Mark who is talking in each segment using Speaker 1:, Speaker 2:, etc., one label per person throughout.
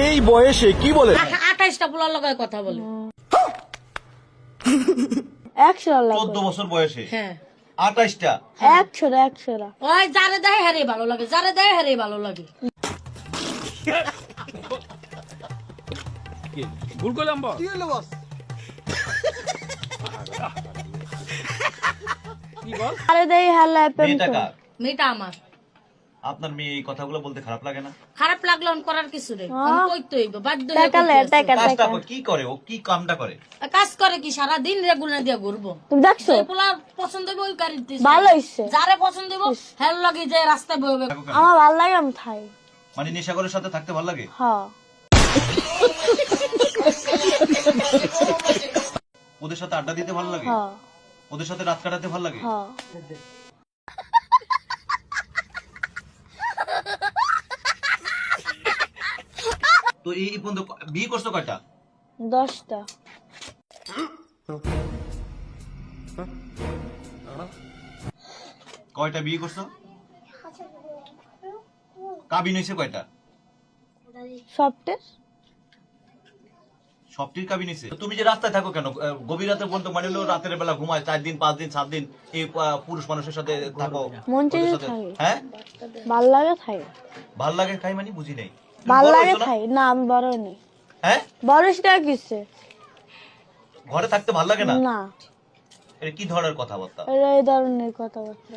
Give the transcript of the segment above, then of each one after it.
Speaker 1: এই বয়সে কি বলে?
Speaker 2: 28টা পোলার লগায় কথা বলে।
Speaker 3: 100 লাগে
Speaker 4: 14 বছর বয়সে
Speaker 2: হ্যাঁ
Speaker 4: 28টা
Speaker 3: 100
Speaker 2: ওই যারে দেয় হারে ভালো লাগে, যারে দেয় হারে ভালো লাগে।
Speaker 1: ভুল করলাম বস। কি বল?
Speaker 3: আরে দেই হালা প্রেম
Speaker 4: মেয়েটা
Speaker 3: করে।
Speaker 4: কার?
Speaker 2: মেয়েটা আমার।
Speaker 4: আপনার মেয়ে এই কথাগুলো বলতে খারাপ লাগে না?
Speaker 2: খারাপ লাগলো করার কিছু নেই,
Speaker 3: হ্যাঁ।
Speaker 2: আমি কইতে হইব, বাধ্য হয়ে
Speaker 3: টাকা
Speaker 2: কইতে
Speaker 3: লে
Speaker 2: আছে।
Speaker 3: টাকা
Speaker 4: কাজটা
Speaker 3: টাকা
Speaker 4: কি করে? ও কি কামটা করে?
Speaker 2: কাজ করে কি সারা দিন রেগুলার দিয়া ঘুরবো।
Speaker 3: তুমি দেখছো
Speaker 2: যে পোলা পছন্দ হইব ওই গাড়িতে
Speaker 3: ভালো হইছে
Speaker 2: যারে পছন্দ হইব হেল লাগে যে রাস্তায় বইবে।
Speaker 3: আমার ভালো লাগে আমি খাই
Speaker 4: মানে নেশাখোরের সাথে থাকতে ভালো লাগে?
Speaker 3: হ্যাঁ
Speaker 4: ওদের সাথে আড্ডা দিতে ভালো লাগে?
Speaker 3: হ্যাঁ
Speaker 4: ওদের সাথে রাত কাটাতে ভালো লাগে?
Speaker 3: হ্যাঁ
Speaker 4: তো এই পর্যন্ত বিয়ে করছো কয়টা?
Speaker 3: 10টা
Speaker 4: কয়টা বিয়ে করছো? কাবিন হয়েছে কয়টা?
Speaker 3: সবটের
Speaker 4: সবটির কাবিন হয়েছে। তুমি যে রাস্তায় থাকো কেন? গভীর রাতে বলতো মানে হলো রাতের বেলা ঘুমায় 4 দিন 5 দিন 7 দিন এই পুরুষ মানুষের সাথে থাকো।
Speaker 3: মন
Speaker 4: ওদের
Speaker 3: চেয়ে
Speaker 4: সাথে-
Speaker 3: থাকে
Speaker 4: হ্যাঁ
Speaker 3: ভালো লাগে খাই
Speaker 4: ভাল লাগে খাই মানে বুঝি নাই। তুমি
Speaker 3: ভালো
Speaker 4: বড়
Speaker 3: লাগে
Speaker 4: হইছো না?
Speaker 3: খাই না আমি বড় নেই
Speaker 4: হ্যাঁ
Speaker 3: বড় সেটা কিসে
Speaker 4: ঘরে থাকতে ভাল লাগে না?
Speaker 3: না
Speaker 4: এটা কি ধরনের কথাবার্তা?
Speaker 3: এটা এই ধরনের কথাবার্তা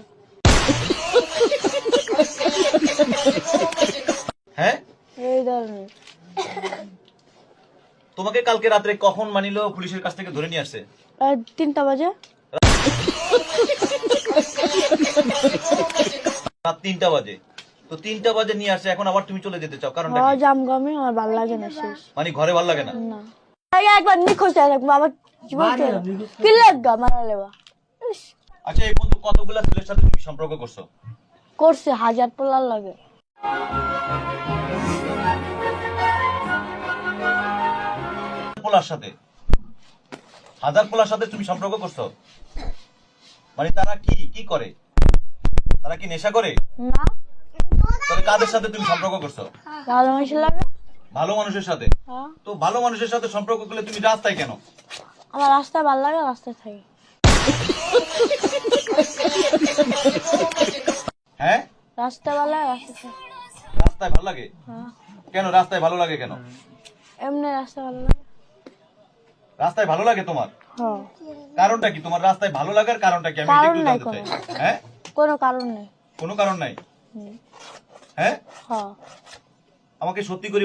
Speaker 4: হ্যাঁ
Speaker 3: এই ধরনের
Speaker 4: তোমাকে কালকে রাত্রে কখন মানিলো পুলিশের কাছ থেকে ধরে নিয়ে আসছে?
Speaker 3: 3টা বাজে
Speaker 4: রাত 3টা বাজে। তো 3টা বাজে নিয়ে আসছে, এখন আবার তুমি চলে যেতে চাও, কারণটা
Speaker 3: হ্যাঁ
Speaker 4: কি?
Speaker 3: জাম গমে আমার ভালো লাগে না শেষ
Speaker 4: মানে ঘরে ভাল লাগে না?
Speaker 3: না আগে একবার নিখোঁজ হয়ে থাকবো আবার কি বলতে কি লাগা মারা লেবা ইস,
Speaker 4: আচ্ছা এই পর্যন্ত কতগুলা ছেলের সাথে তুমি সম্পর্ক করছো?
Speaker 3: করছে 1000 পোলার লাগে
Speaker 4: পোলার সাথে 1000 পোলার সাথে তুমি সম্পর্ক করছো? মানে তারা কি কি করে? তারা কি নেশা করে?
Speaker 3: না
Speaker 4: তাহলে কাদের সাথে তুমি সম্পর্ক করছো?
Speaker 3: ভালো মানুষ লাগে
Speaker 4: ভালো মানুষের সাথে।
Speaker 3: হ্যাঁ
Speaker 4: তো ভালো মানুষের সাথে সম্পর্ক করলে তুমি রাস্তায় কেন?
Speaker 3: আমার রাস্তায় ভালো লাগে রাস্তায় থাকি
Speaker 4: হ্যাঁ
Speaker 3: রাস্তায় ভালো লাগে রাস্তায় থাকি
Speaker 4: রাস্তায় ভালো লাগে?
Speaker 3: হ্যাঁ
Speaker 4: কেন রাস্তায় ভালো লাগে কেন?
Speaker 3: এমনি রাস্তায় ভালো লাগে
Speaker 4: রাস্তায় ভালো লাগে তোমার?
Speaker 3: হ্যাঁ
Speaker 4: কারণটা কি? তোমার রাস্তায় ভালো লাগার কারণটা কি? আমি এটা
Speaker 3: কারণ
Speaker 4: একটু
Speaker 3: নাই
Speaker 4: জানতে চাই। হ্যাঁ
Speaker 3: কোনো কারণ নেই
Speaker 4: কোনো কারণ নাই?
Speaker 3: হুম,
Speaker 4: হ্যাঁ
Speaker 3: হ্যাঁ
Speaker 4: আমাকে সত্যি করে